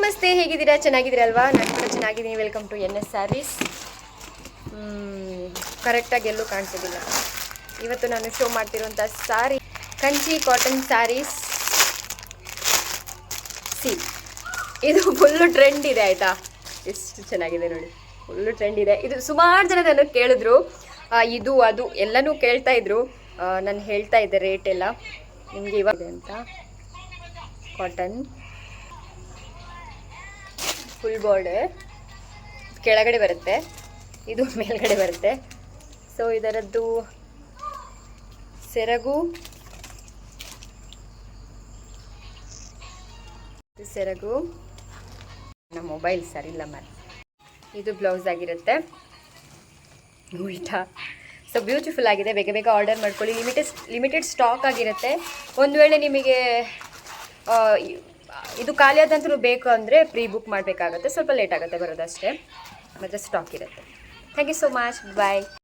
ನಮಸ್ತೆ, ಹೇಗಿದ್ದೀರಾ? ಚೆನ್ನಾಗಿದ್ದೀರಲ್ವಾ? ನಾನು ಕೂಡ ಚೆನ್ನಾಗಿದ್ದೀನಿ. Welcome to NS sarees. ಕರೆಕ್ಟಾಗಿ ಎಲ್ಲೂ ಕಾಣಿಸೋದಿಲ್ಲ. ಇವತ್ತು ನಾನು ಶೋ ಮಾಡ್ತಿರುವಂಥ ಸ್ಯಾರಿ ಕಂಚಿ ಕಾಟನ್ ಸ್ಯಾರೀಸ್. ಇದು ಫುಲ್ಲು ಟ್ರೆಂಡ್ ಇದೆ ಆಯಿತಾ. ಎಷ್ಟು ಚೆನ್ನಾಗಿದೆ ನೋಡಿ, ಫುಲ್ಲು ಟ್ರೆಂಡ್ ಇದೆ ಇದು. ಸುಮಾರು ಜನ ನನಗೆ ಕೇಳಿದ್ರು, ಇದು ಅದು ಎಲ್ಲನೂ ಕೇಳ್ತಾ ಇದ್ರು. ನಾನು ಹೇಳ್ತಾ ಇದ್ದೆ ರೇಟ್ ಎಲ್ಲ ನಿಮಗೆ ಇವಾಗ ಅಂತ. ಕಾಟನ್ ಫುಲ್ ಬಾರ್ಡರ್ ಕೆಳಗಡೆ ಬರುತ್ತೆ, ಇದು ಮೇಲ್ಗಡೆ ಬರುತ್ತೆ. ಸೊ ಇದರದ್ದು ಸೆರಗು ನಮ್ಮ ಮೊಬೈಲ್ ಸರಿಯಿಲ್ಲ ಮ್ಯಾಮ್. ಇದು ಬ್ಲೌಸ್ ಆಗಿರುತ್ತೆ ಉಲ್ಟಾ. ಸೊ ಬ್ಯೂಟಿಫುಲ್ ಆಗಿದೆ. ಬೇಗ ಬೇಗ ಆರ್ಡರ್ ಮಾಡ್ಕೊಳ್ಳಿ. ಲಿಮಿಟೆಡ್ ಸ್ಟಾಕ್ ಆಗಿರುತ್ತೆ. ಒಂದು ವೇಳೆ ನಿಮಗೆ ಇದು ಖಾಲಿಯಾದಂತೂ ಬೇಕು ಅಂದರೆ ಪ್ರೀ ಬುಕ್ ಮಾಡಬೇಕಾಗತ್ತೆ. ಸ್ವಲ್ಪ ಲೇಟ್ ಆಗುತ್ತೆ ಬರೋದಷ್ಟೇ, ಮತ್ತು ಸ್ಟಾಕ್ ಇರುತ್ತೆ. Thank you so much. Bye.